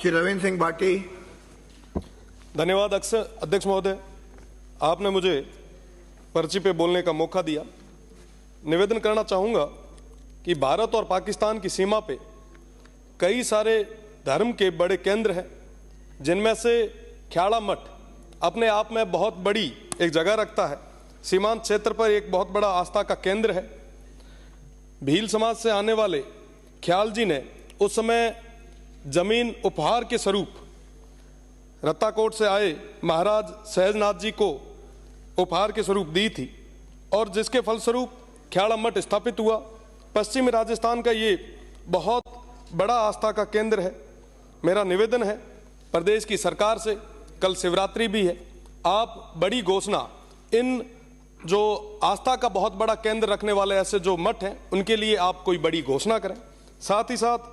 श्री रविंद्र सिंह भाटी। धन्यवाद अध्यक्ष महोदय, आपने मुझे पर्ची पे बोलने का मौका दिया। निवेदन करना चाहूँगा कि भारत और पाकिस्तान की सीमा पे कई सारे धर्म के बड़े केंद्र हैं, जिनमें से ख्याड़ा मठ अपने आप में बहुत बड़ी एक जगह रखता है। सीमांत क्षेत्र पर एक बहुत बड़ा आस्था का केंद्र है। भील समाज से आने वाले ख्याल जी ने उस समय जमीन उपहार के स्वरूप रत्ताकोट से आए महाराज सहजनाथ जी को उपहार के स्वरूप दी थी, और जिसके फलस्वरूप ख्याड़ा मठ स्थापित हुआ। पश्चिमी राजस्थान का ये बहुत बड़ा आस्था का केंद्र है। मेरा निवेदन है प्रदेश की सरकार से, कल शिवरात्रि भी है, आप बड़ी घोषणा इन जो आस्था का बहुत बड़ा केंद्र रखने वाले ऐसे जो मठ हैं उनके लिए आप कोई बड़ी घोषणा करें। साथ ही साथ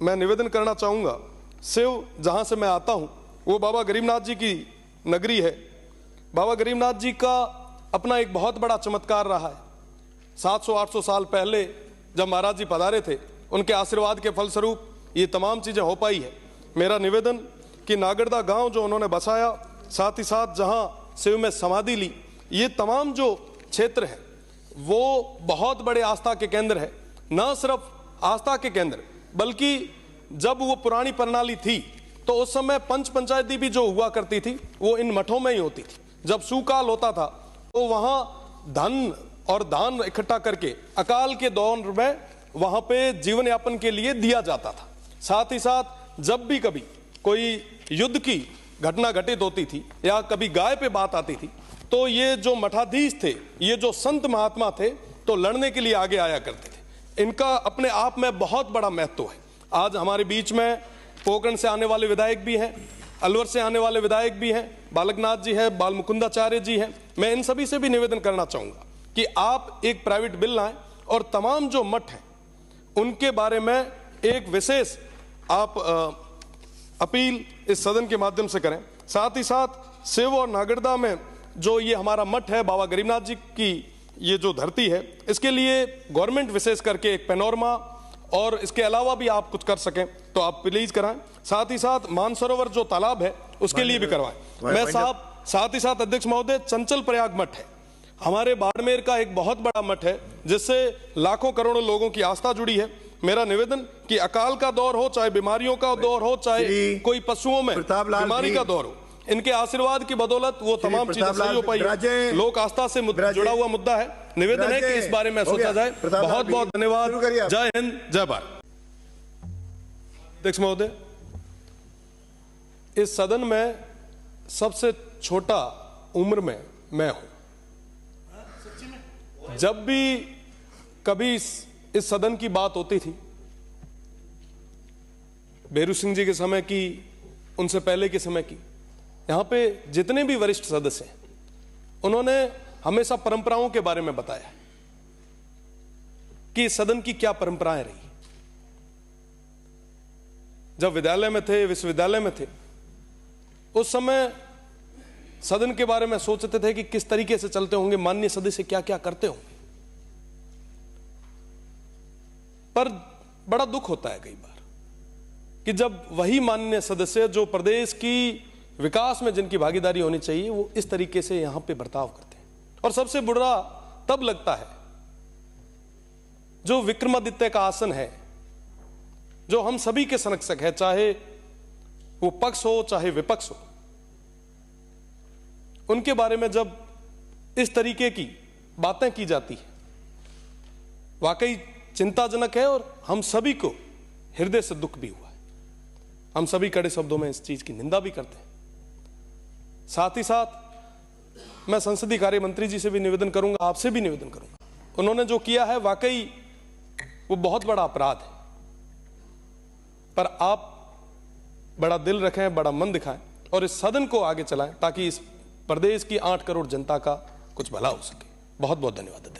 मैं निवेदन करना चाहूँगा, शिव जहाँ से मैं आता हूँ वो बाबा गरीबनाथ जी की नगरी है। बाबा गरीबनाथ जी का अपना एक बहुत बड़ा चमत्कार रहा है। 700-800 साल पहले जब महाराज जी पधारे थे, उनके आशीर्वाद के फलस्वरूप ये तमाम चीज़ें हो पाई है। मेरा निवेदन कि नागरदा गांव जो उन्होंने बसाया, साथ ही साथ जहां शिव में समाधि ली, ये तमाम जो क्षेत्र है वो बहुत बड़े आस्था के केंद्र है। न सिर्फ आस्था के केंद्र, बल्कि जब वो पुरानी प्रणाली थी तो उस समय पंच पंचायती भी जो हुआ करती थी वो इन मठों में ही होती थी। जब सुकाल होता था तो वहाँ धन और दान इकट्ठा करके अकाल के दौर में वहाँ पे जीवन यापन के लिए दिया जाता था। साथ ही साथ जब भी कभी कोई युद्ध की घटना घटित होती थी या कभी गाय पे बात आती थी तो ये जो मठाधीश थे, ये जो संत महात्मा थे, तो लड़ने के लिए आगे आया करते थे। इनका अपने आप में बहुत बड़ा महत्व है। आज हमारे बीच में पोकरण से आने वाले विधायक भी हैं, अलवर से आने वाले विधायक भी हैं, बालकनाथ जी हैं, बाल मुकुंदाचार्य जी हैं। मैं इन सभी से भी निवेदन करना चाहूँगा कि आप एक प्राइवेट बिल लाएं और तमाम जो मठ हैं उनके बारे में एक विशेष आप अपील इस सदन के माध्यम से करें। साथ ही साथ शिव और नागरदा में जो ये हमारा मठ है, बाबा गरीबनाथ जी की ये जो धरती है, इसके लिए गवर्नमेंट विशेष करके एक पैनोरमा और इसके अलावा भी आप कुछ कर सकें तो आप प्लीज कराएं। साथ ही साथ मानसरोवर जो तालाब है उसके लिए भी करवाएं। मैं साथ ही साथ अध्यक्ष महोदय, चंचल प्रयाग मठ है हमारे बाड़मेर का एक बहुत बड़ा मठ है जिससे लाखों करोड़ों लोगों की आस्था जुड़ी है। मेरा निवेदन कि अकाल का दौर हो, चाहे बीमारियों का दौर हो, चाहे कोई पशुओं में बीमारी का दौर हो, इनके आशीर्वाद की बदौलत वो तमाम चीजें सही हो पाई। लोक आस्था से जुड़ा हुआ मुद्दा है। निवेदन है कि इस बारे में सोचा जाए। बहुत बहुत धन्यवाद। जय हिंद, जय भारत। अध्यक्ष महोदय, इस सदन में सबसे छोटा उम्र में मैं हूं। जब भी कभी इस सदन की बात होती थी, बेरू सिंह जी के समय की, उनसे पहले के समय की, यहां पे जितने भी वरिष्ठ सदस्य हैं उन्होंने हमेशा परंपराओं के बारे में बताया कि सदन की क्या परंपराएं रही। जब विद्यालय में थे, विश्वविद्यालय में थे, उस समय सदन के बारे में सोचते थे कि किस तरीके से चलते होंगे, माननीय सदस्य क्या क्या करते होंगे। पर बड़ा दुख होता है कई बार कि जब वही माननीय सदस्य जो प्रदेश की विकास में जिनकी भागीदारी होनी चाहिए वो इस तरीके से यहां पे बर्ताव करते हैं। और सबसे बुरा तब लगता है जो विक्रमादित्य का आसन है, जो हम सभी के संरक्षक है, चाहे वो पक्ष हो चाहे विपक्ष हो, उनके बारे में जब इस तरीके की बातें की जाती है, वाकई चिंताजनक है। और हम सभी को हृदय से दुख भी हुआ है। हम सभी कड़े शब्दों में इस चीज की निंदा भी करते हैं। साथ ही साथ मैं संसदीय कार्य मंत्री जी से भी निवेदन करूंगा, आपसे भी निवेदन करूंगा, उन्होंने जो किया है वाकई वो बहुत बड़ा अपराध है। पर आप बड़ा दिल रखें, बड़ा मन दिखाएं और इस सदन को आगे चलाएं ताकि इस प्रदेश की 8 करोड़ जनता का कुछ भला हो सके। बहुत बहुत धन्यवाद।